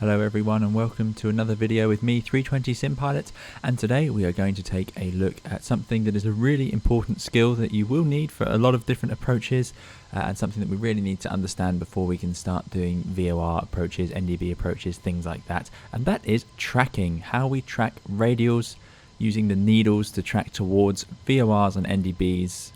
Hello everyone and welcome to another video with me, 320 Sim Pilot, and today we are going to take a look at something that is a really important skill that you will need for a lot of different approaches and something that we really need to understand before we can start doing VOR approaches, NDB approaches, things like that, and that is tracking, how we track radials using the needles to track towards VORs and NDBs.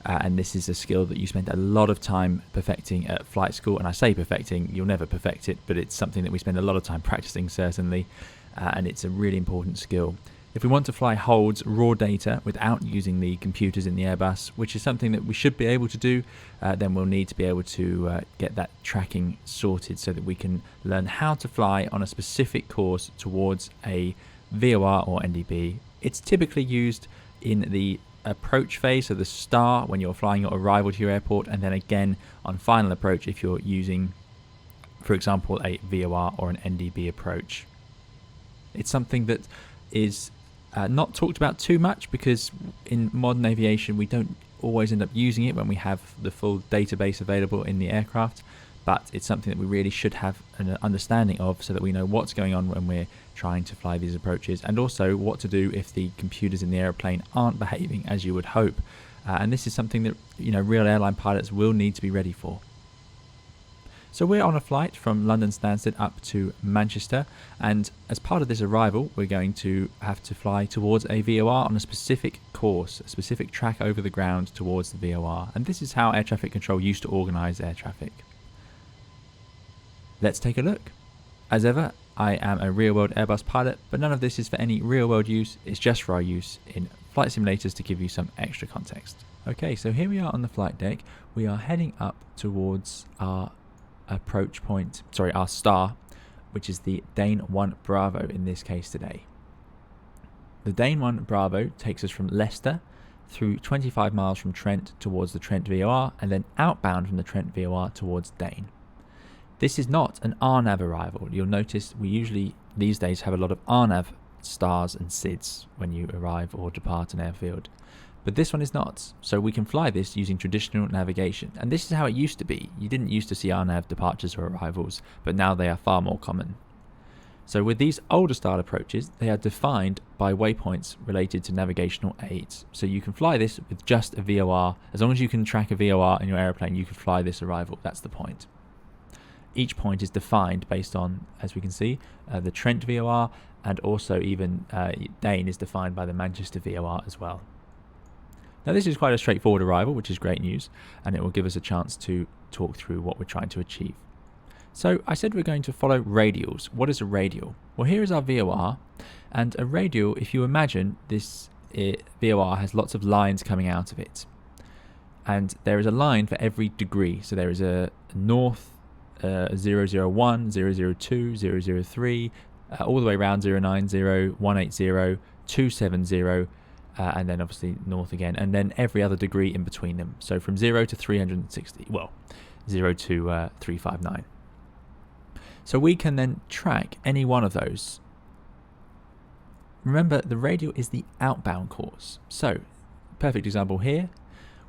And this is a skill that you spend a lot of time perfecting at flight school. And I say perfecting, you'll never perfect it, but it's something that we spend a lot of time practicing, certainly. And it's a really important skill. If we want to fly holds raw data without using the computers in the Airbus, which is something that we should be able to do, then we'll need to be able to get that tracking sorted so that we can learn how to fly on a specific course towards a VOR or NDB. It's typically used in the approach phase, so the star when you're flying your arrival to your airport, and then again on final approach if you're using, for example, a VOR or an NDB approach. It's something that is not talked about too much because in modern aviation we don't always end up using it when we have the full database available in the aircraft, but it's something that we really should have an understanding of so that we know what's going on when we're trying to fly these approaches, and also what to do if the computers in the airplane aren't behaving as you would hope. And this is something that real airline pilots will need to be ready for. So we're on a flight from London Stansted up to Manchester, and as part of this arrival we're going to have to fly towards a VOR on a specific course, a specific track over the ground towards the VOR, and this is how air traffic control used to organise air traffic. Let's take a look. As ever, I am a real-world Airbus pilot, but none of this is for any real-world use. It's just for our use in flight simulators to give you some extra context. Okay, so here we are on the flight deck. We are heading up towards our approach point, our star, which is the Dane 1 Bravo in this case today. The Dane 1 Bravo takes us from Leicester through 25 miles from Trent towards the Trent VOR, and then outbound from the Trent VOR towards Dane. This is not an RNAV arrival. You'll notice we usually these days have a lot of RNAV stars and SIDs when you arrive or depart an airfield, but this one is not. So we can fly this using traditional navigation, and this is how it used to be. You didn't used to see RNAV departures or arrivals, but now they are far more common. So with these older style approaches, they are defined by waypoints related to navigational aids. So you can fly this with just a VOR. As long as you can track a VOR in your airplane, you can fly this arrival. That's the point. Each point is defined based on, as we can see, the Trent VOR, and also even Dane is defined by the Manchester VOR as well. Now this is quite a straightforward arrival, which is great news, and it will give us a chance to talk through what we're trying to achieve. So I said we're going to follow radials. What is a radial? Well, here is our VOR, and a radial, if you imagine this VOR has lots of lines coming out of it, and there is a line for every degree. So there is a north, 001, 002, 003, all the way around 090, 180, 270, and then obviously north again, and then every other degree in between them. So from 0 to 360, well, 0 to 359. So we can then track any one of those. Remember, the radial is the outbound course. So, perfect example here.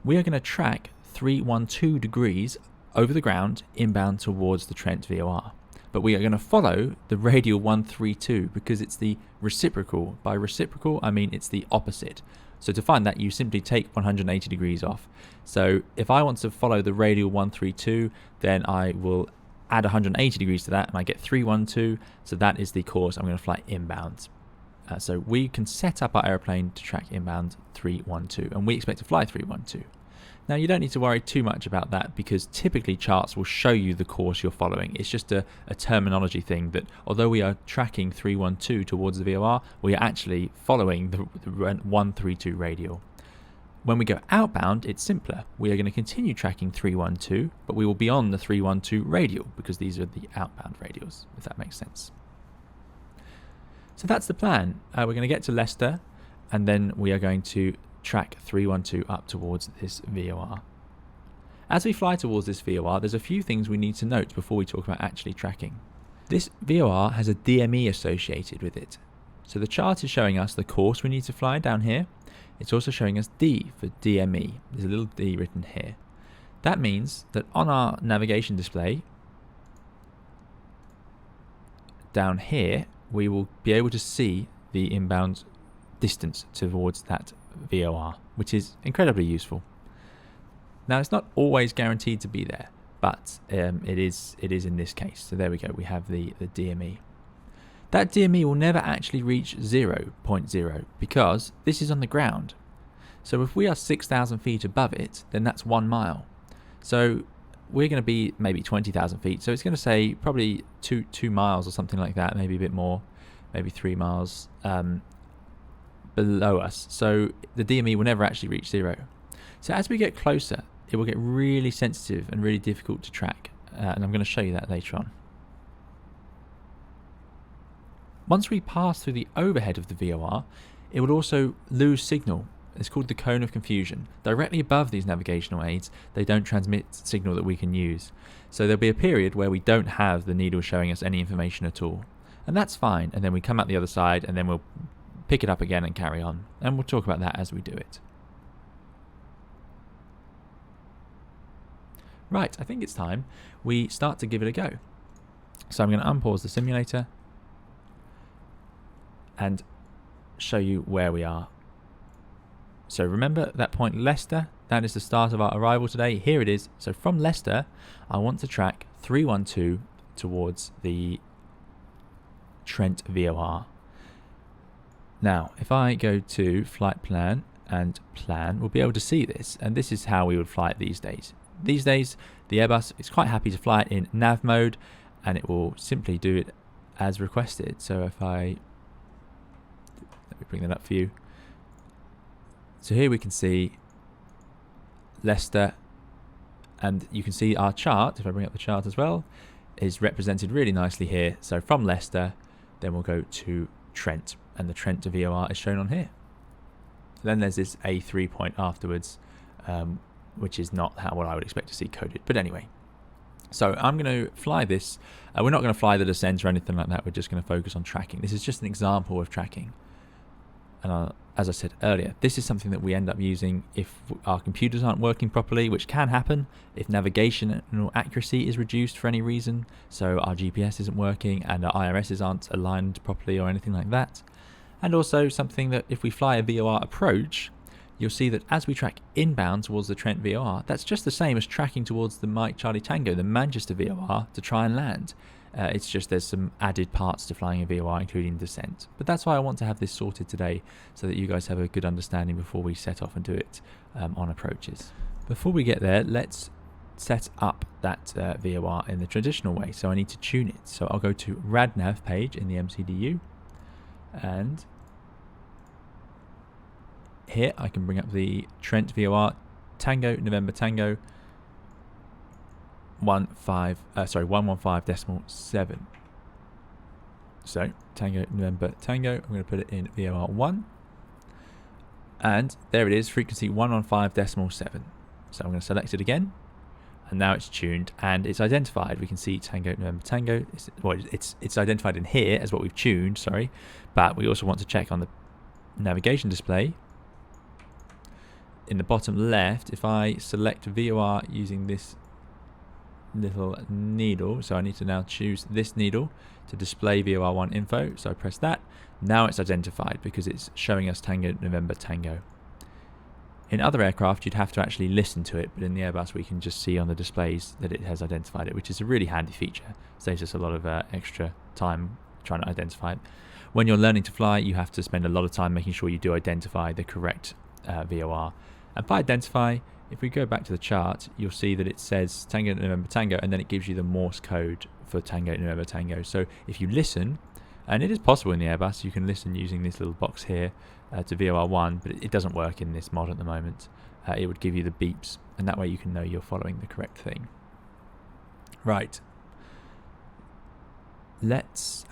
We are going to track 312 degrees over the ground inbound towards the Trent VOR, but we are going to follow the radial 132 because it's the reciprocal. By reciprocal I mean it's the opposite. So to find that, you simply take 180 degrees off. So if I want to follow the radial 132, then I will add 180 degrees to that and I get 312. So that is the course I'm going to fly inbound. So we can set up our airplane to track inbound 312, and we expect to fly 312. Now you don't need to worry too much about that because typically charts will show you the course you're following. It's just a terminology thing that although we are tracking 312 towards the VOR, we are actually following the 132 radial. When we go outbound, it's simpler. We are going to continue tracking 312, but we will be on the 312 radial because these are the outbound radials, if that makes sense. So that's the plan. We're going to get to Leicester, and then we are going to track 312 up towards this VOR. As we fly towards this VOR, there's a few things we need to note before we talk about actually tracking. This VOR has a DME associated with it. So the chart is showing us the course we need to fly down here. It's also showing us D for DME. There's a little D written here. That means that on our navigation display, down here, we will be able to see the inbound distance towards that VOR, which is incredibly useful. Now, it's not always guaranteed to be there, but it is in this case. So there we go, we have the DME. That DME will never actually reach 0.0 because this is on the ground. So if we are 6,000 feet above it, then that's 1 mile. So we're going to be maybe 20,000 feet. So it's going to say probably 2 miles or something like that, maybe a bit more, maybe 3 miles below us. So the DME will never actually reach 0. So as we get closer, it will get really sensitive and really difficult to track. And I'm going to show you that later on. Once we pass through the overhead of the VOR, it will also lose signal. It's called the cone of confusion. Directly above these navigational aids, they don't transmit signal that we can use. So there'll be a period where we don't have the needle showing us any information at all. And that's fine. And then we come out the other side and then we'll pick it up again and carry on. And we'll talk about that as we do it. Right, I think it's time we start to give it a go. So I'm going to unpause the simulator and show you where we are. So remember that point Leicester, that is the start of our arrival today. Here it is. So from Leicester, I want to track 312 towards the Trent VOR. Now, if I go to flight plan and plan, we'll be able to see this. And this is how we would fly it these days. These days, the Airbus is quite happy to fly it in nav mode, and it will simply do it as requested. So if let me bring that up for you. So here we can see Leicester, and you can see our chart, if I bring up the chart as well, is represented really nicely here. So from Leicester, then we'll go to Trent, and the Trent to VOR is shown on here. Then there's this A3 point afterwards, which is not what I would expect to see coded. But anyway, so I'm going to fly this. We're not going to fly the descent or anything like that. We're just going to focus on tracking. This is just an example of tracking. And as I said earlier, this is something that we end up using if our computers aren't working properly, which can happen if navigational accuracy is reduced for any reason. So our GPS isn't working and our IRSs aren't aligned properly or anything like that. And also something that if we fly a VOR approach, you'll see that as we track inbound towards the Trent VOR, that's just the same as tracking towards the Mike Charlie Tango, the Manchester VOR, to try and land. It's just there's some added parts to flying a VOR, including descent. But that's why I want to have this sorted today, so that you guys have a good understanding before we set off and do it on approaches. Before we get there, let's set up that VOR in the traditional way. So I need to tune it. So I'll go to RadNav page in the MCDU, and here I can bring up the Trent VOR Tango November Tango 115.7. So Tango November Tango, I'm going to put it in VOR 1, and there it is, frequency 115.7. So I'm going to select it again, and now it's tuned and it's identified. We can see Tango November Tango. It's identified in here as what we've tuned, sorry, but we also want to check on the navigation display. In the bottom left, if I select VOR using this little needle, so I need to now choose this needle to display VOR1 info, so I press that. Now it's identified because it's showing us Tango November Tango. In other aircraft you'd have to actually listen to it, but in the Airbus we can just see on the displays that it has identified it, which is a really handy feature. Saves us a lot of extra time trying to identify it. When you're learning to fly, you have to spend a lot of time making sure you do identify the correct VOR. And by identify, if we go back to the chart, you'll see that it says Tango November Tango, and then it gives you the Morse code for Tango November Tango. So if you listen, and it is possible in the Airbus, you can listen using this little box here to VOR1, but it doesn't work in this mod at the moment. It would give you the beeps, and that way you can know you're following the correct thing. Right. Let's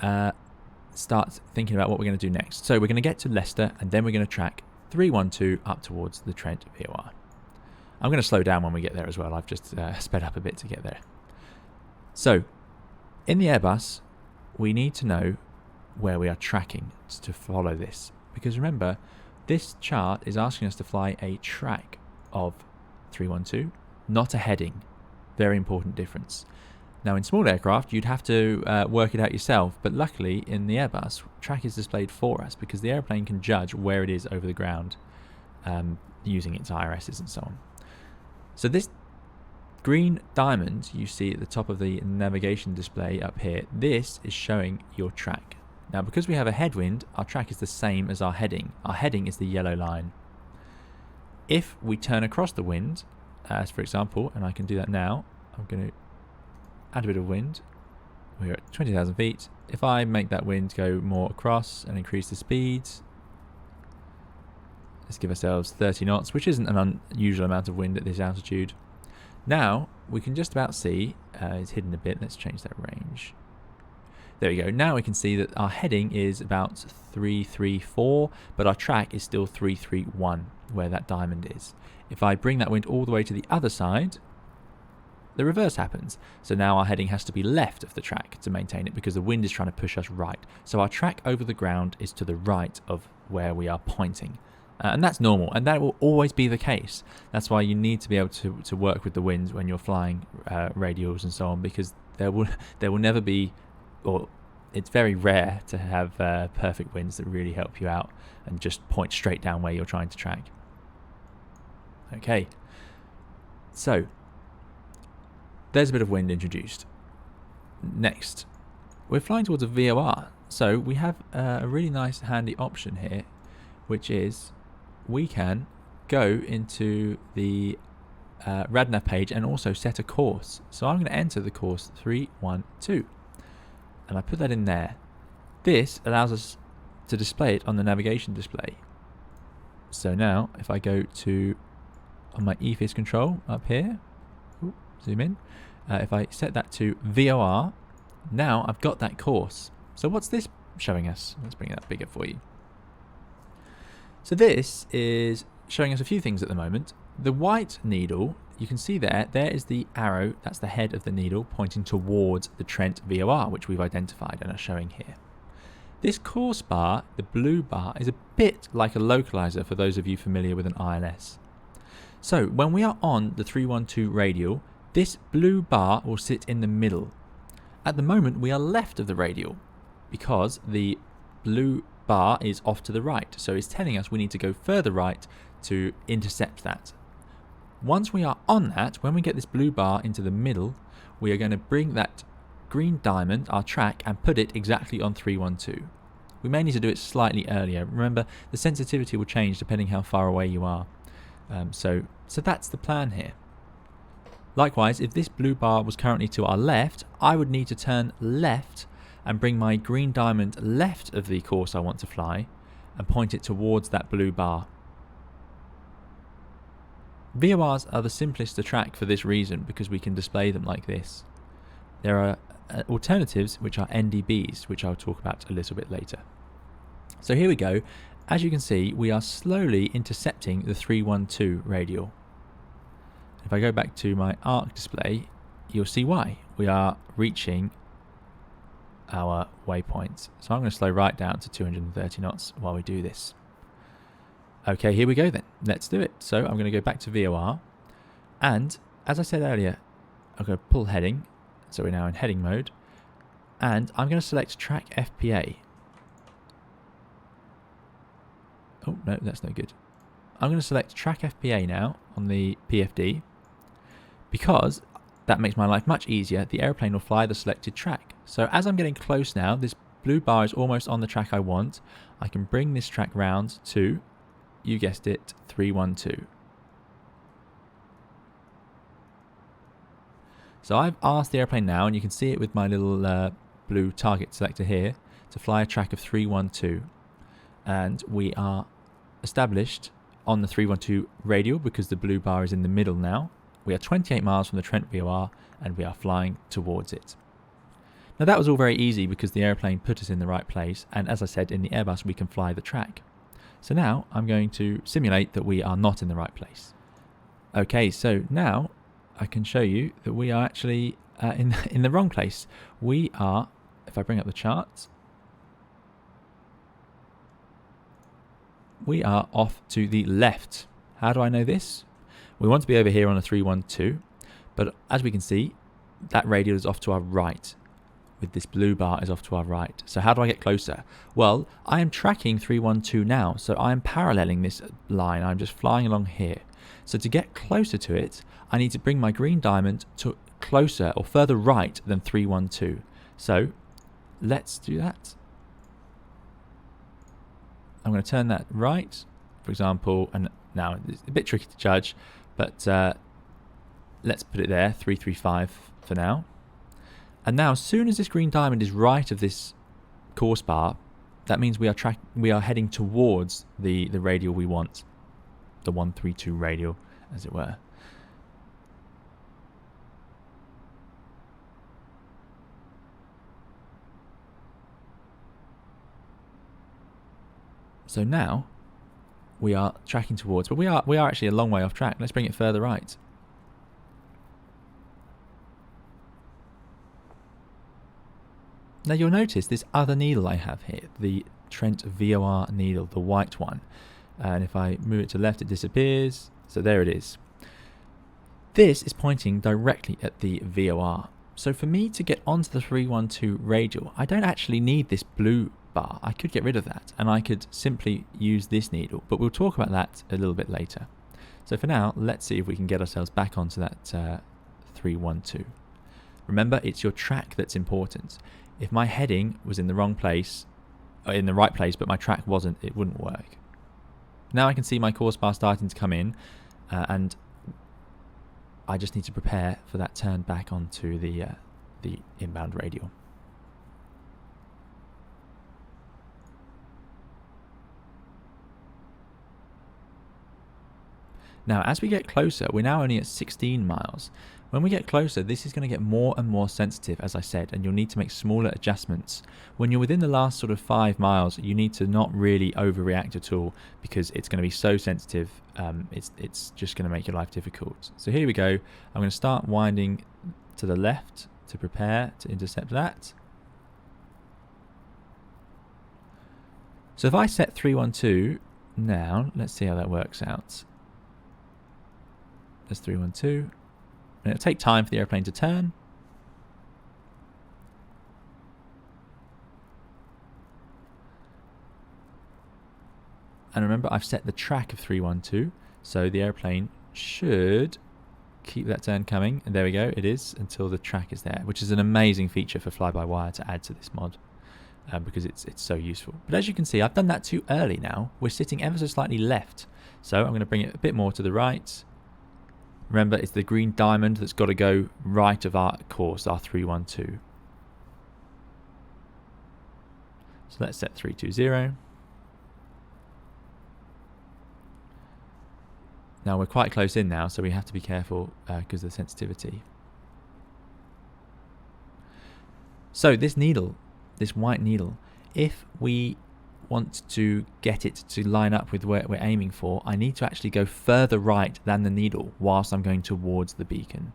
start thinking about what we're going to do next. So we're going to get to Leicester, and then we're going to track 312 up towards the Trent VOR. I'm going to slow down when we get there as well. I've just sped up a bit to get there. So, in the Airbus, we need to know where we are tracking to follow this. Because remember, this chart is asking us to fly a track of 312, not a heading. Very important difference. Now in small aircraft you'd have to work it out yourself, but luckily in the Airbus, track is displayed for us because the airplane can judge where it is over the ground using its IRSs and so on. So this green diamond you see at the top of the navigation display up here, this is showing your track. Now because we have a headwind, our track is the same as our heading. Our heading is the yellow line. If we turn across the wind, as for example, and I can do that now, I'm going to add a bit of wind. We're at 20,000 feet. If I make that wind go more across and increase the speeds, let's give ourselves 30 knots, which isn't an unusual amount of wind at this altitude. Now we can just about see, it's hidden a bit, let's change that range. There we go. Now we can see that our heading is about 334, but our track is still 331, where that diamond is. If I bring that wind all the way to the other side, the reverse happens. So now our heading has to be left of the track to maintain it because the wind is trying to push us right. So our track over the ground is to the right of where we are pointing. And that's normal, and that will always be the case. That's why you need to be able to work with the wind when you're flying radials and so on, because there will never be, or it's very rare to have perfect winds that really help you out and just point straight down where you're trying to track. Okay, so there's a bit of wind introduced. Next, we're flying towards a VOR, so we have a really nice handy option here, which is we can go into the RadNav page and also set a course. So I'm going to enter the course 312 and I put that in there. This allows us to display it on the navigation display. So now if I go to on my EFIS control up here, zoom in, if I set that to VOR, now I've got that course. So what's this showing us? Let's bring that bigger for you. So this is showing us a few things at the moment. The white needle, you can see there is the arrow, that's the head of the needle pointing towards the Trent VOR, which we've identified and are showing here. This course bar, the blue bar, is a bit like a localizer for those of you familiar with an ILS. So when we are on the 312 radial, this blue bar will sit in the middle. At the moment we are left of the radial because the blue bar is off to the right, so it's telling us we need to go further right to intercept that. Once we are on that, when we get this blue bar into the middle, we are going to bring that green diamond, our track, and put it exactly on 312. We may need to do it slightly earlier. Remember, the sensitivity will change depending how far away you are. So that's the plan here. Likewise, if this blue bar was currently to our left, I would need to turn left and bring my green diamond left of the course I want to fly and point it towards that blue bar. VORs are the simplest to track for this reason because we can display them like this. There are alternatives which are NDBs, which I'll talk about a little bit later. So here we go. As you can see, we are slowly intercepting the 312 radial. If I go back to my arc display, you'll see why. We are reaching our waypoint. So I'm going to slow right down to 230 knots while we do this. Okay, here we go then. Let's do it. So I'm going to go back to VOR. And as I said earlier, I'm going to pull heading. So we're now in heading mode. And I'm going to select track FPA. Oh, no, that's no good. I'm going to select track FPA now on the PFD because that makes my life much easier. The airplane will fly the selected track. So as I'm getting close now, this blue bar is almost on the track I want. I can bring this track round to, you guessed it, 312. So I've asked the airplane now, and you can see it with my little blue target selector here, to fly a track of 312. And we are established on the 312 radial because the blue bar is in the middle now. We are 28 miles from the Trent VOR and we are flying towards it. Now that was all very easy because the airplane put us in the right place, and as I said, in the Airbus we can fly the track. So now I'm going to simulate that we are not in the right place. Okay, so now I can show you that we are actually in the wrong place. We are, if I bring up the charts, we are off to the left. How do I know this? We want to be over here on a 312, but as we can see, that radial is off to our right, with this blue bar is off to our right. So how do I get closer? Well, I am tracking 312 now, so I am paralleling this line. I'm just flying along here. So to get closer to it, I need to bring my green diamond to closer or further right than 312. So let's do that. I'm going to turn that right, for example, and now it's a bit tricky to judge, but let's put it there, 335 for now. And now, as soon as this green diamond is right of this course bar, that means we are heading towards the radial we want, the 132 radial, as it were. So now we are tracking towards, but we are actually a long way off track. Let's bring it further right. Now you'll notice this other needle I have here, the Trent VOR needle, the white one. And if I move it to left, it disappears. So there it is. This is pointing directly at the VOR. So for me to get onto the 312 radial, I don't actually need this blue bar. I could get rid of that and I could simply use this needle, but we'll talk about that a little bit later. So for now, let's see if we can get ourselves back onto that 312. Remember, it's your track that's important. If my heading was in the wrong place, or in the right place, but my track wasn't, it wouldn't work. Now I can see my course bar starting to come in, and I just need to prepare for that turn back onto the inbound radial. Now, as we get closer, we're now only at 16 miles. When we get closer, this is going to get more and more sensitive, as I said, and you'll need to make smaller adjustments. When you're within the last sort of 5 miles, you need to not really overreact at all, because it's going to be so sensitive, it's just going to make your life difficult. So here we go. I'm going to start winding to the left to prepare to intercept that. So if I set 312 now, let's see how that works out. There's 312. And it'll take time for the airplane to turn. And remember, I've set the track of 312, so the airplane should keep that turn coming. And there we go, it is, until the track is there, which is an amazing feature for fly-by-wire to add to this mod, because it's so useful. But as you can see, I've done that too early now. We're sitting ever so slightly left. So I'm going to bring it a bit more to the right. Remember, it's the green diamond that's got to go right of our course, our 312. So let's set 320. Now we're quite close in now, so we have to be careful because of the sensitivity. So this needle, this white needle, if we want to get it to line up with where we're aiming for, I need to actually go further right than the needle whilst I'm going towards the beacon.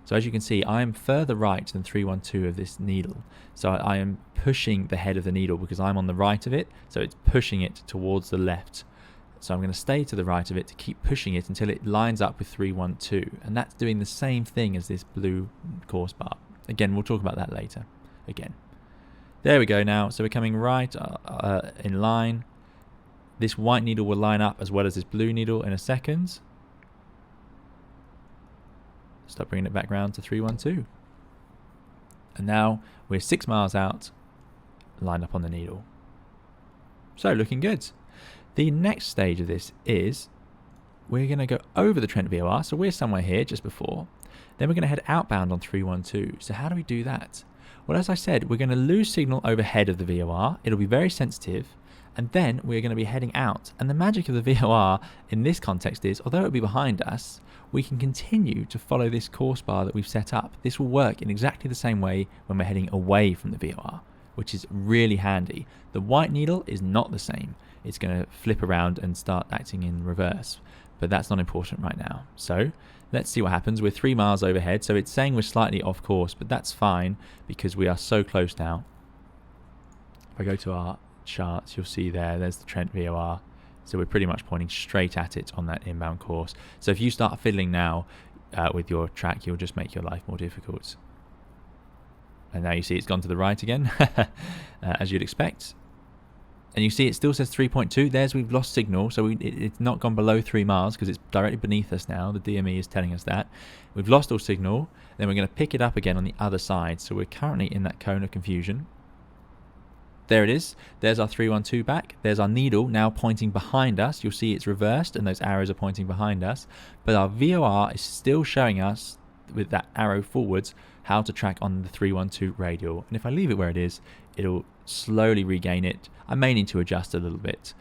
So as you can see, I am further right than 312 of this needle. So I am pushing the head of the needle because I'm on the right of it, so it's pushing it towards the left. So I'm going to stay to the right of it to keep pushing it until it lines up with 312, and that's doing the same thing as this blue course bar. Again, we'll talk about that later. Again. There we go now. So we're coming right in line. This white needle will line up as well as this blue needle in a second. Start bringing it back round to 312. And now we're 6 miles out, lined up on the needle. So looking good. The next stage of this is we're going to go over the Trent VOR. So we're somewhere here just before. Then we're going to head outbound on 312. So how do we do that? Well, as I said, we're going to lose signal overhead of the VOR. It'll be very sensitive. And then we're going to be heading out. And the magic of the VOR in this context is, although it'll be behind us, we can continue to follow this course bar that we've set up. This will work in exactly the same way when we're heading away from the VOR, which is really handy. The white needle is not the same. It's going to flip around and start acting in reverse. But that's not important right now. So let's see what happens. We're 3 miles overhead, so it's saying we're slightly off course, but that's fine because we are so close now. If I go to our charts, you'll see there's the Trent VOR. So we're pretty much pointing straight at it on that inbound course. So if you start fiddling now with your track, you'll just make your life more difficult. And now you see it's gone to the right again, as you'd expect. And you see it still says 3.2. There's we've lost signal, so it's not gone below 3 miles because it's directly beneath us now. The DME is telling us that. We've lost all signal. Then we're going to pick it up again on the other side. So we're currently in that cone of confusion. There it is. There's our 312 back. There's our needle now pointing behind us. You'll see it's reversed and those arrows are pointing behind us. But our VOR is still showing us, with that arrow forwards, how to track on the 312 radial. And if I leave it where it is, it'll slowly regain it. I may need to adjust a little bit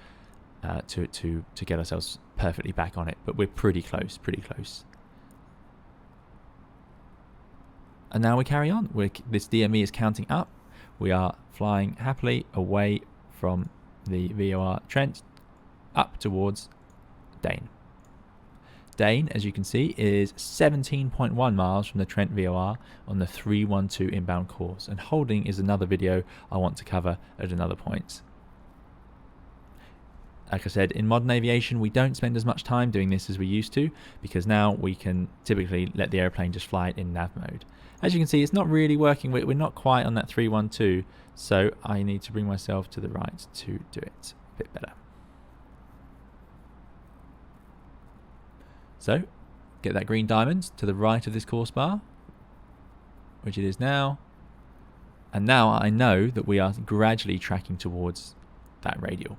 to get ourselves perfectly back on it, but we're pretty close, And now we carry on. This DME is counting up. We are flying happily away from the VOR Trent up towards Dane. Dane, as you can see, is 17.1 miles from the Trent VOR on the 312 inbound course, and holding is another video I want to cover at another point. Like I said, in modern aviation we don't spend as much time doing this as we used to, because now we can typically let the airplane just fly it in nav mode. As you can see, it's not really working. We're not quite on that 312, so I need to bring myself to the right to do it a bit better. So, get that green diamond to the right of this course bar, which it is now. And now I know that we are gradually tracking towards that radial.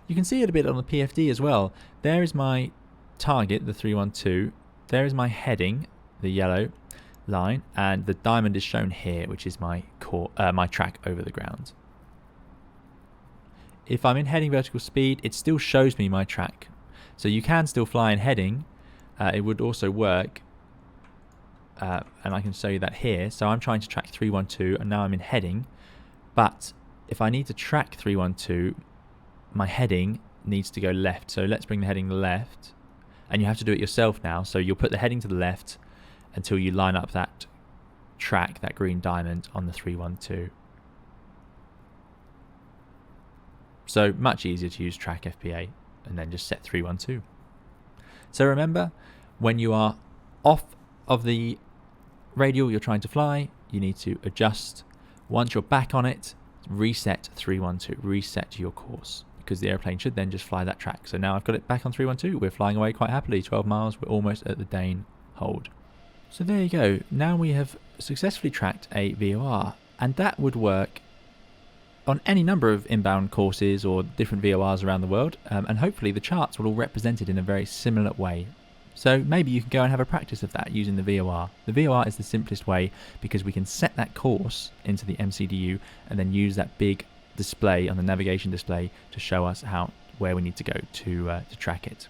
You can see it a bit on the PFD as well. There is my target, the 312. There is my heading, the yellow line, and the diamond is shown here, which is my my track over the ground. If I'm in heading vertical speed, it still shows me my track. So you can still fly in heading. It would also work, and I can show you that here. So I'm trying to track 312, and now I'm in heading. But if I need to track 312, my heading needs to go left. So let's bring the heading left, and you have to do it yourself now. So you'll put the heading to the left until you line up that track, that green diamond on the 312. So much easier to use track FPA and then just set 312. So remember, when you are off of the radial you're trying to fly, you need to adjust. Once you're back on it, reset 312, reset your course, because the airplane should then just fly that track. So now I've got it back on 312, we're flying away quite happily, 12 miles, we're almost at the Dane hold. So there you go, now we have successfully tracked a VOR, and that would work on any number of inbound courses or different VORs around the world, and hopefully the charts will all represent it in a very similar way. So maybe you can go and have a practice of that using the VOR. The VOR is the simplest way because we can set that course into the MCDU and then use that big display on the navigation display to show us where we need to go to track it.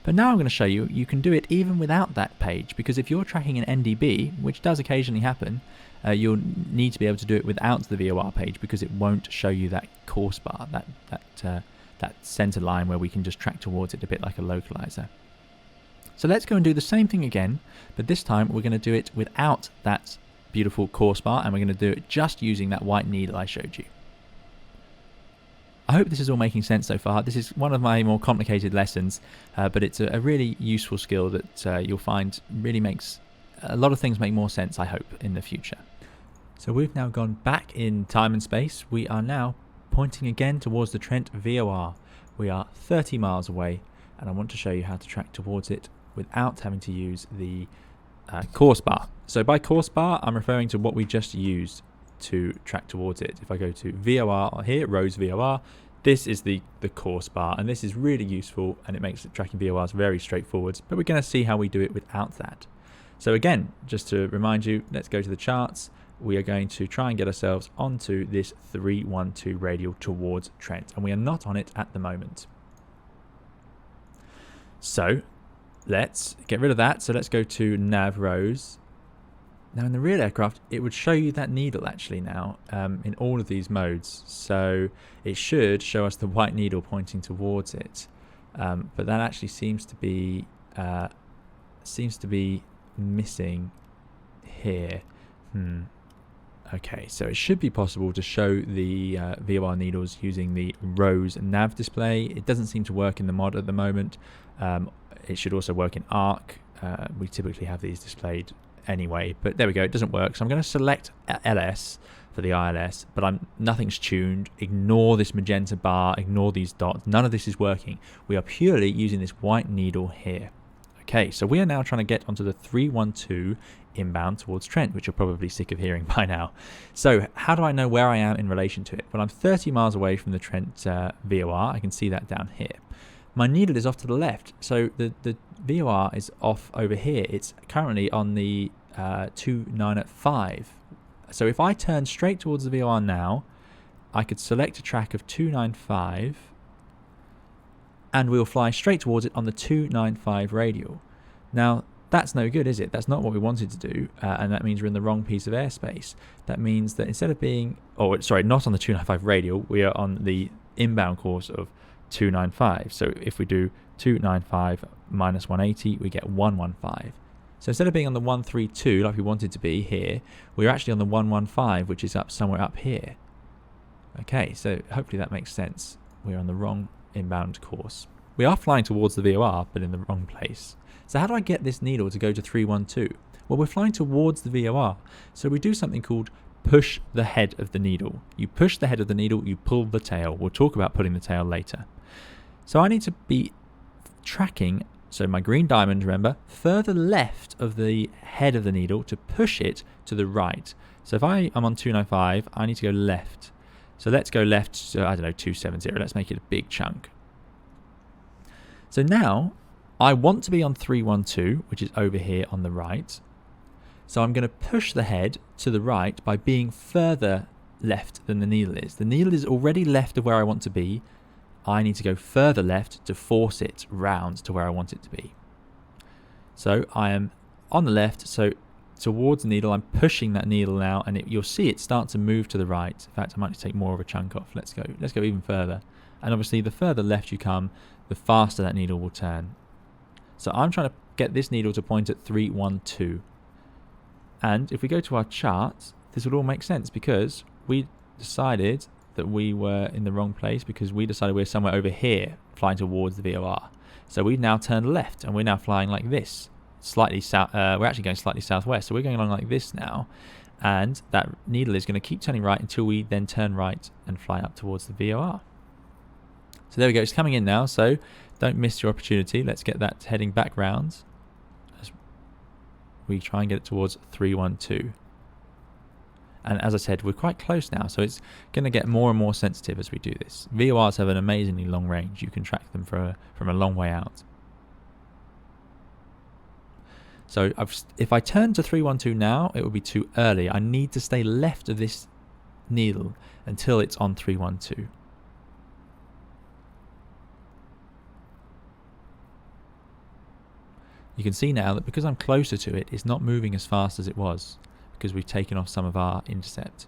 But now I'm going to show you, you can do it even without that page, because if you're tracking an NDB, which does occasionally happen, you'll need to be able to do it without the VOR page, because it won't show you that course bar, that center line where we can just track towards it a bit like a localizer. So let's go and do the same thing again, but this time we're going to do it without that beautiful course bar, and we're going to do it just using that white needle I showed you. I hope this is all making sense so far. This is one of my more complicated lessons, but it's a really useful skill that you'll find really makes a lot of things make more sense, I hope, in the future. So we've now gone back in time and space. We are now pointing again towards the Trent VOR. We are 30 miles away, and I want to show you how to track towards it without having to use the course bar. So by course bar, I'm referring to what we just used to track towards it. If I go to VOR here, Rose VOR, this is the course bar, and this is really useful, and it makes tracking VORs very straightforward, but we're going to see how we do it without that. So again, just to remind you, let's go to the charts. We are going to try and get ourselves onto this 312 radial towards Trent, and we are not on it at the moment. So let's get rid of that. So let's go to Nav Rose. Now in the real aircraft, it would show you that needle actually now in all of these modes. So it should show us the white needle pointing towards it, but that actually seems to be missing here. Okay, so it should be possible to show the VOR needles using the Rose nav display. It doesn't seem to work in the mod at the moment. It should also work in ARC. We typically have these displayed anyway, but there we go, it doesn't work. So I'm going to select LS for the ILS, but nothing's tuned. Ignore this magenta bar, ignore these dots. None of this is working. We are purely using this white needle here. Okay, so we are now trying to get onto the 312 inbound towards Trent, which you're probably sick of hearing by now. So how do I know where I am in relation to it? Well, I'm 30 miles away from the Trent VOR. I can see that down here. My needle is off to the left, so the VOR is off over here. It's currently on the 295. So if I turn straight towards the VOR now, I could select a track of 295 and we'll fly straight towards it on the 295 radial. Now, that's no good, is it? That's not what we wanted to do, and that means we're in the wrong piece of airspace. That means that instead of being, not on the 295 radial, we are on the inbound course of 295. So if we do 295 minus 180, we get 115. So instead of being on the 132 like we wanted to be here, we're actually on the 115, which is somewhere up here. Okay, so hopefully that makes sense. We're on the wrong inbound course. We are flying towards the VOR, but in the wrong place. So how do I get this needle to go to 312? Well, we're flying towards the VOR. So we do something called push the head of the needle. You push the head of the needle, you pull the tail. We'll talk about pulling the tail later. So I need to be tracking, so my green diamond, remember, further left of the head of the needle to push it to the right. So if I'm on 295, I need to go left. So let's go left, so I don't know, 270. Let's make it a big chunk. So now I want to be on 312, which is over here on the right. So I'm going to push the head to the right by being further left than the needle is. The needle is already left of where I want to be. I need to go further left to force it round to where I want it to be. So I am on the left, so towards the needle, I'm pushing that needle now, and you'll see it start to move to the right. In fact, I might take more of a chunk off. Let's go even further. And obviously, the further left you come, the faster that needle will turn. So I'm trying to get this needle to point at 312. And if we go to our chart, this would all make sense because we decided that we were in the wrong place because we decided we're somewhere over here flying towards the VOR. So we've now turned left and we're now flying like this. Slightly south. We're actually going slightly southwest, so we're going along like this now, and that needle is going to keep turning right until we then turn right and fly up towards the VOR. So there we go, it's coming in now, so don't miss your opportunity. Let's get that heading back round as we try and get it towards 312. And as I said, we're quite close now, so it's going to get more and more sensitive as we do this. VORs have an amazingly long range. You can track them from a long way out. So if I turn to 312 now, it will be too early. I need to stay left of this needle until it's on 312. You can see now that because I'm closer to it, it's not moving as fast as it was because we've taken off some of our intercept.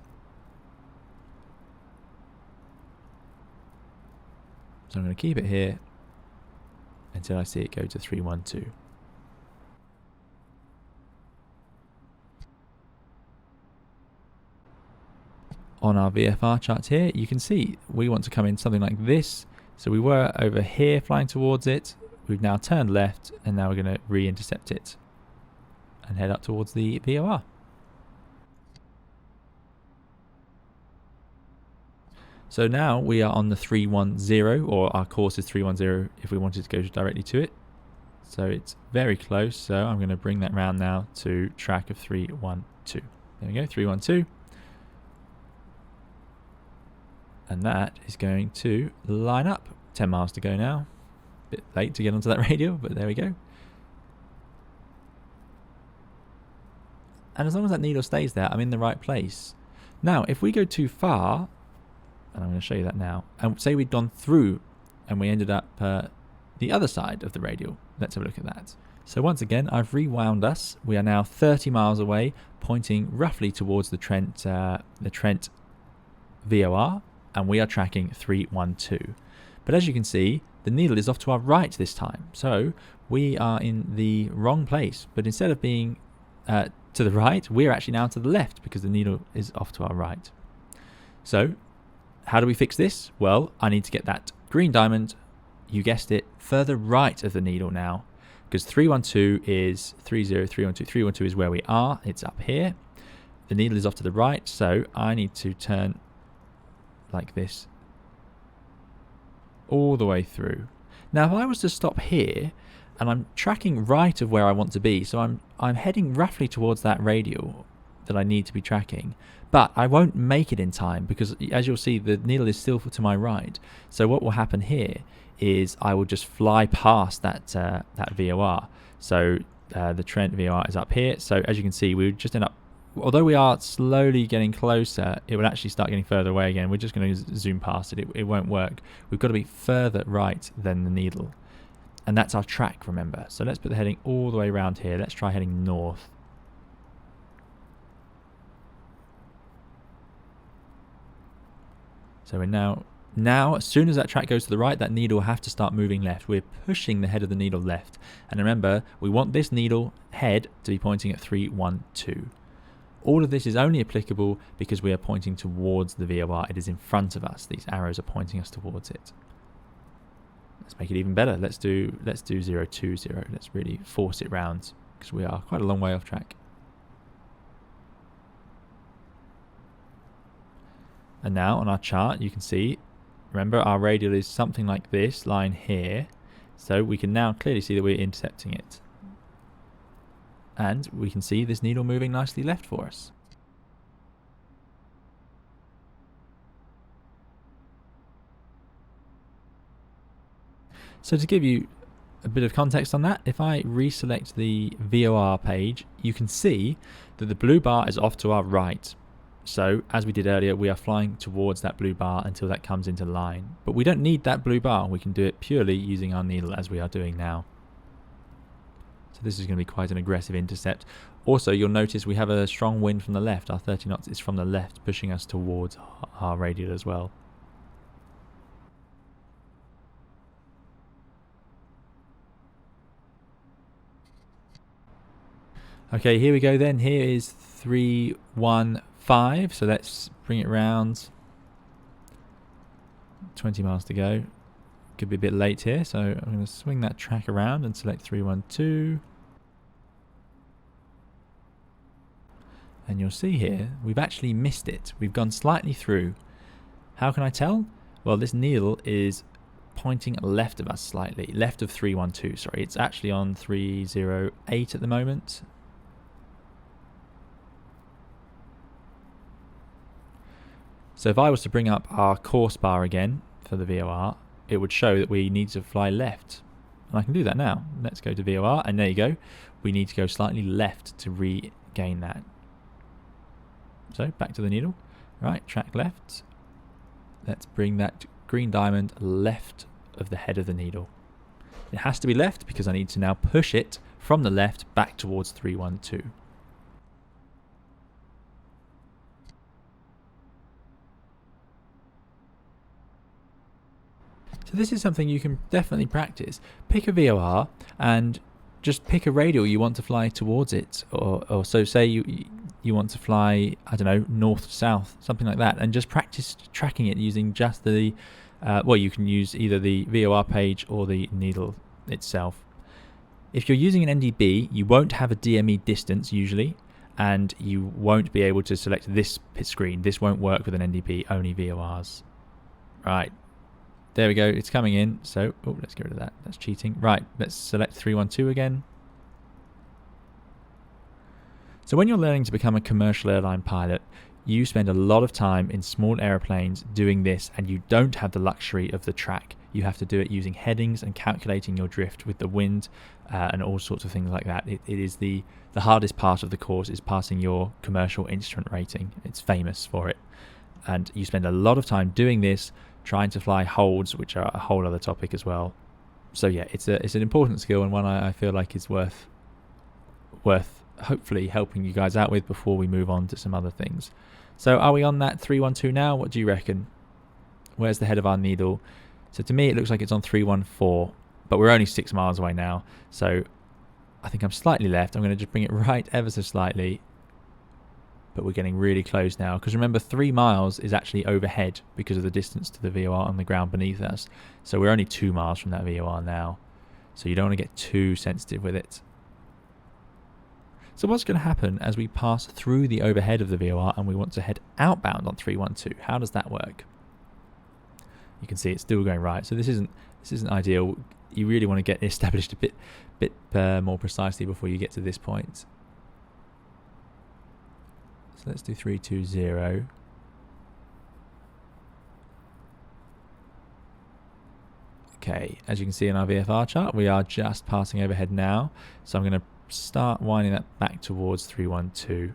So I'm going to keep it here until I see it go to 312. On our VFR chart here, you can see we want to come in something like this. So we were over here flying towards it. We've now turned left and now we're going to re-intercept it and head up towards the VOR. So now we are on the 310, or our course is 310 if we wanted to go directly to it. So it's very close. So I'm going to bring that round now to track of 312. There we go, 312. And that is going to line up. 10 miles to go now. Bit late to get onto that radio, but there we go. And as long as that needle stays there, I'm in the right place. Now, if we go too far, and I'm going to show you that now, and say we'd gone through and we ended up the other side of the radial. Let's have a look at that. So once again, I've rewound us. We are now 30 miles away, pointing roughly towards the Trent VOR. And we are tracking 312. But as you can see, the needle is off to our right this time. So we are in the wrong place. But instead of being to the right, we're actually now to the left because the needle is off to our right. So how do we fix this? Well, I need to get that green diamond, you guessed it, further right of the needle now. because 312 is 30312. 312 is where we are. It's up here. The needle is off to the right, so I need to turn like this all the way through. Now, if I was to stop here, and I'm tracking right of where I want to be, so I'm heading roughly towards that radial that I need to be tracking, but I won't make it in time because, as you'll see, the needle is still to my right. So what will happen here is I will just fly past that VOR. So the Trent VOR is up here. So as you can see, we would just end up, although we are slowly getting closer, it would actually start getting further away again. We're just going to zoom past it. It won't work. We've got to be further right than the needle. And that's our track, remember. So let's put the heading all the way around here. Let's try heading north. So we're now, as soon as that track goes to the right, that needle will have to start moving left. We're pushing the head of the needle left. And remember, we want this needle head to be pointing at 312. All of this is only applicable because we are pointing towards the VOR. It is in front of us. These arrows are pointing us towards it. Let's make it even better. Let's do 020. Let's really force it round because we are quite a long way off track. And now on our chart, you can see, remember our radial is something like this line here. So we can now clearly see that we're intercepting it. And we can see this needle moving nicely left for us. So to give you a bit of context on that, if I reselect the VOR page, you can see that the blue bar is off to our right. So as we did earlier, we are flying towards that blue bar until that comes into line. But we don't need that blue bar. We can do it purely using our needle as we are doing now. So this is going to be quite an aggressive intercept. Also, you'll notice we have a strong wind from the left. Our 30 knots is from the left, pushing us towards our radial as well. Okay, here we go then. Here is 315. So let's bring it round. 20 miles to go. Could be a bit late here, so I'm going to swing that track around and select 312. And you'll see here, we've actually missed it. We've gone slightly through. How can I tell? Well, this needle is pointing left of us slightly. Left of 312, sorry. It's actually on 308 at the moment. So if I was to bring up our course bar again for the VOR, it would show that we need to fly left. And I can do that now. Let's go to VOR, and there you go. We need to go slightly left to regain that. So back to the needle. Right, track left. Let's bring that green diamond left of the head of the needle. It has to be left because I need to now push it from the left back towards 312. So this is something you can definitely practice. Pick a VOR and just pick a radial you want to fly towards it. Or so say you want to fly, I don't know, north to south, something like that. And just practice tracking it using just the, well, you can use either the VOR page or the needle itself. If you're using an NDB, you won't have a DME distance usually, and you won't be able to select this screen. This won't work with an NDB, only VORs. Right. There we go, it's coming in. So, oh, let's get rid of that. That's cheating. Right, let's select 312 again. So when you're learning to become a commercial airline pilot, you spend a lot of time in small aeroplanes doing this, and you don't have the luxury of the track. You have to do it using headings and calculating your drift with the wind and all sorts of things like that. It is the hardest part of the course is passing your commercial instrument rating. It's famous for it. And you spend a lot of time doing this, trying to fly holds, which are a whole other topic as well. So yeah, it's an important skill, and one I feel like is worth hopefully helping you guys out with before we move on to some other things. So are we on that 312 now? What do you reckon? Where's the head of our needle? So to me it looks like it's on 314, but we're only 6 miles away now, so I think I'm slightly left. I'm going to just bring it right ever so slightly. But we're getting really close now, because remember 3 miles is actually overhead because of the distance to the VOR on the ground beneath us. So we're only 2 miles from that VOR now. So you don't want to get too sensitive with it. So what's going to happen as we pass through the overhead of the VOR and we want to head outbound on 312? How does that work? You can see it's still going right. So this isn't ideal. You really want to get established a bit more precisely before you get to this point. So let's do 320. Okay, as you can see in our VFR chart, we are just passing overhead now. So I'm going to start winding that back towards 312.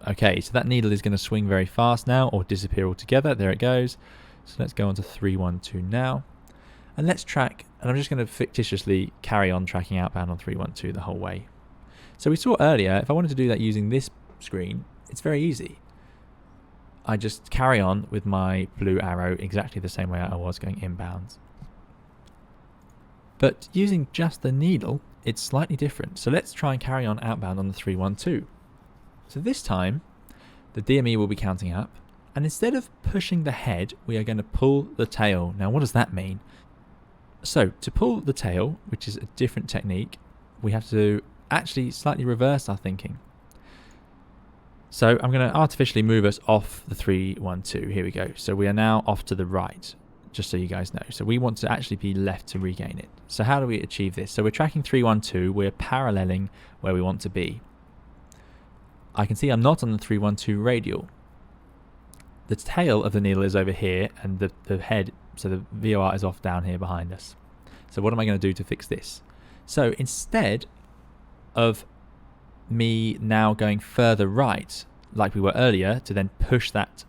Okay, so that needle is going to swing very fast now, or disappear altogether. There it goes. So let's go on to 312 now. And let's track, and I'm just going to fictitiously carry on tracking outbound on 312 the whole way. So we saw earlier, if I wanted to do that using this screen, it's very easy. I just carry on with my blue arrow exactly the same way I was going inbound. But using just the needle, it's slightly different. So let's try and carry on outbound on the 312. So this time, the DME will be counting up, and instead of pushing the head, we are going to pull the tail. Now, what does that mean? So to pull the tail, which is a different technique, we have to actually slightly reverse our thinking. So I'm going to artificially move us off the 312. Here we go. So we are now off to the right, just so you guys know. So we want to actually be left to regain it. So how do we achieve this? So we're tracking 312. We're paralleling where we want to be. I can see I'm not on the 312 radial. The tail of the needle is over here, and the head, so the VOR is off down here behind us. So what am I going to do to fix this? So instead of me now going further right, like we were earlier, to then push that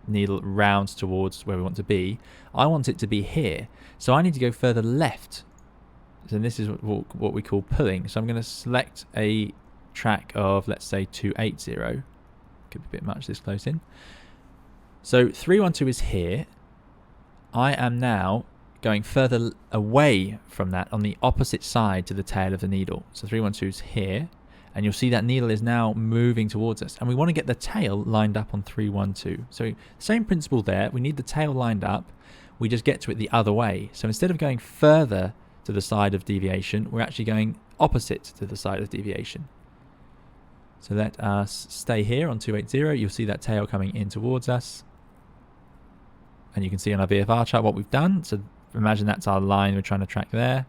needle round towards where we want to be, I want it to be here. So I need to go further left. So this is what we call pulling. So I'm going to select a track of, let's say, 280. Could be a bit much this close in. So 312 is here. I am now going further away from that on the opposite side to the tail of the needle. So 312 is here. And you'll see that needle is now moving towards us. And we want to get the tail lined up on 312. So same principle there. We need the tail lined up. We just get to it the other way. So instead of going further to the side of deviation, we're actually going opposite to the side of deviation. So let us stay here on 280. You'll see that tail coming in towards us. And you can see on our VFR chart what we've done. So imagine that's our line we're trying to track there.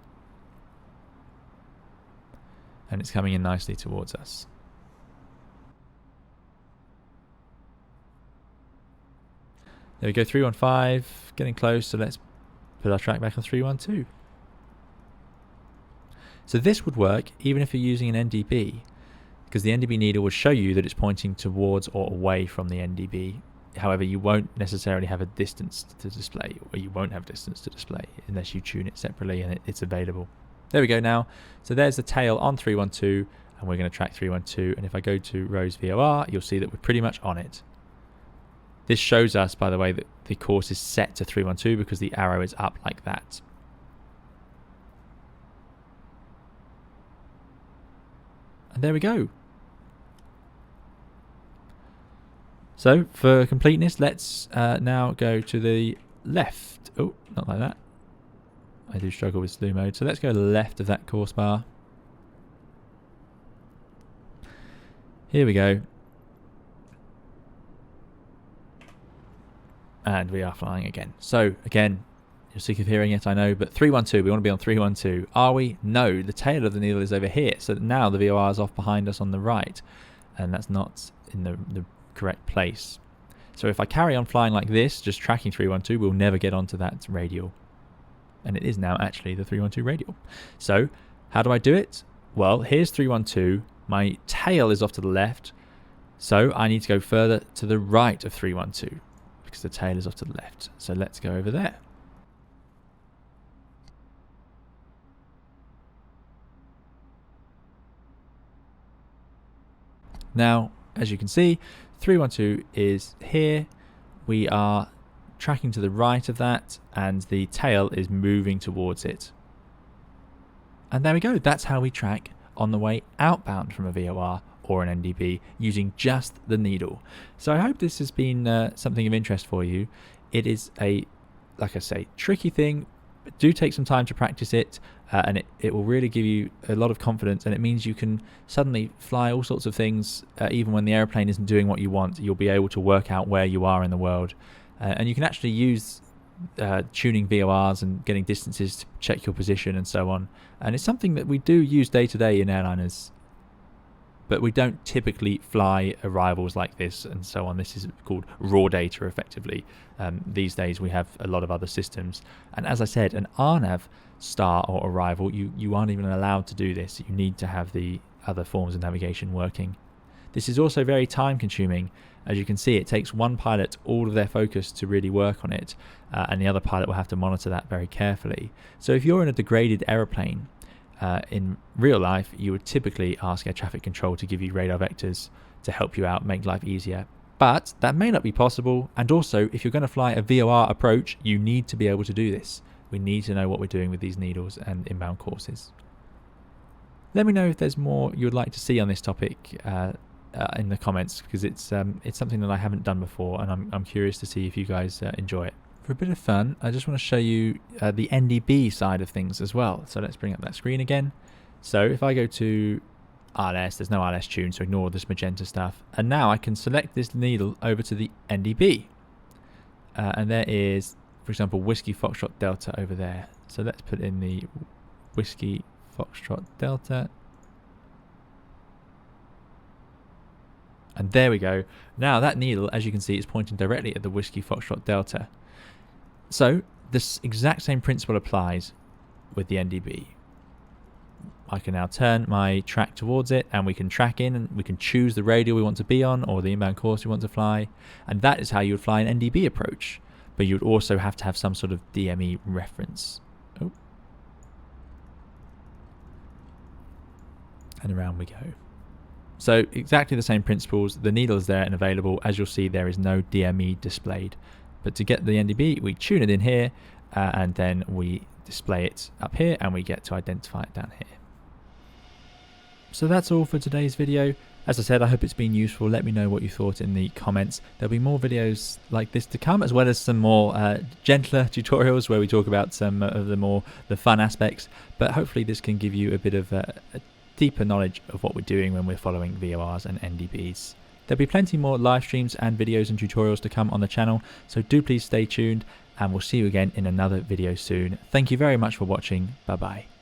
And it's coming in nicely towards us. There we go, 315, getting close, so let's put our track back on 312. So this would work even if you're using an NDB, because the NDB needle will show you that it's pointing towards or away from the NDB. However, you won't necessarily have a distance to display, or you won't have distance to display unless you tune it separately and it's available. There we go now. So there's the tail on 312, and we're going to track 312. And if I go to Rose VOR, you'll see that we're pretty much on it. This shows us, by the way, that the course is set to 312 because the arrow is up like that. And there we go. So for completeness, let's now go to the left. Oh, not like that. I do struggle with slew mode. So let's go left of that course bar. Here we go. And we are flying again. So again, you're sick of hearing it, I know, but 312, we want to be on 312. Are we? No, the tail of the needle is over here. So now the VOR is off behind us on the right. And that's not in the correct place. So if I carry on flying like this, just tracking 312, we'll never get onto that radial. And it is now actually the 312 radial. So how do I do it? Well, here's 312. My tail is off to the left. So I need to go further to the right of 312 because the tail is off to the left. So let's go over there. Now, as you can see, 312 is here. We are tracking to the right of that, and the tail is moving towards it. And there we go. That's how we track on the way outbound from a VOR or an NDB using just the needle. So I hope this has been something of interest for you. It is a, like I say, tricky thing. Do take some time to practice it, and it will really give you a lot of confidence, and it means you can suddenly fly all sorts of things even when the airplane isn't doing what you want. You'll be able to work out where you are in the world, and you can actually use tuning VORs and getting distances to check your position and so on. And it's something that we do use day to day in airliners, but we don't typically fly arrivals like this and so on. This is called raw data effectively. These days we have a lot of other systems, and as I said, an RNAV star or arrival, you aren't even allowed to do this. You need to have the other forms of navigation working. This is also very time consuming. As you can see, it takes one pilot all of their focus to really work on it, and the other pilot will have to monitor that very carefully. So if you're in a degraded aeroplane, in real life, you would typically ask air traffic control to give you radar vectors to help you out, make life easier. But that may not be possible, and also if you're going to fly a VOR approach, you need to be able to do this. We need to know what we're doing with these needles and inbound courses. Let me know if there's more you would like to see on this topic in the comments, because it's something that I haven't done before, and I'm curious to see if you guys enjoy it. For a bit of fun, I just want to show you the NDB side of things as well. So let's bring up that screen again. So if I go to RLS, there's no RLS tune, so ignore this magenta stuff. And now I can select this needle over to the NDB. And there is, for example, Whiskey Foxtrot Delta over there. So let's put in the Whiskey Foxtrot Delta. And there we go. Now that needle, as you can see, is pointing directly at the Whiskey Foxtrot Delta. So this exact same principle applies with the NDB. I can now turn my track towards it, and we can track in, and we can choose the radial we want to be on or the inbound course we want to fly. And that is how you would fly an NDB approach. But you would also have to have some sort of DME reference. Oh. And around we go. So exactly the same principles. The needle is there and available. As you'll see, there is no DME displayed. But to get the NDB, we tune it in here, and then we display it up here, and we get to identify it down here. So that's all for today's video. As I said, I hope it's been useful. Let me know what you thought in the comments. There'll be more videos like this to come, as well as some more gentler tutorials where we talk about some of the fun aspects. But hopefully this can give you a bit of a deeper knowledge of what we're doing when we're following VORs and NDBs. There'll be plenty more live streams and videos and tutorials to come on the channel, so do please stay tuned, and we'll see you again in another video soon. Thank you very much for watching. Bye bye.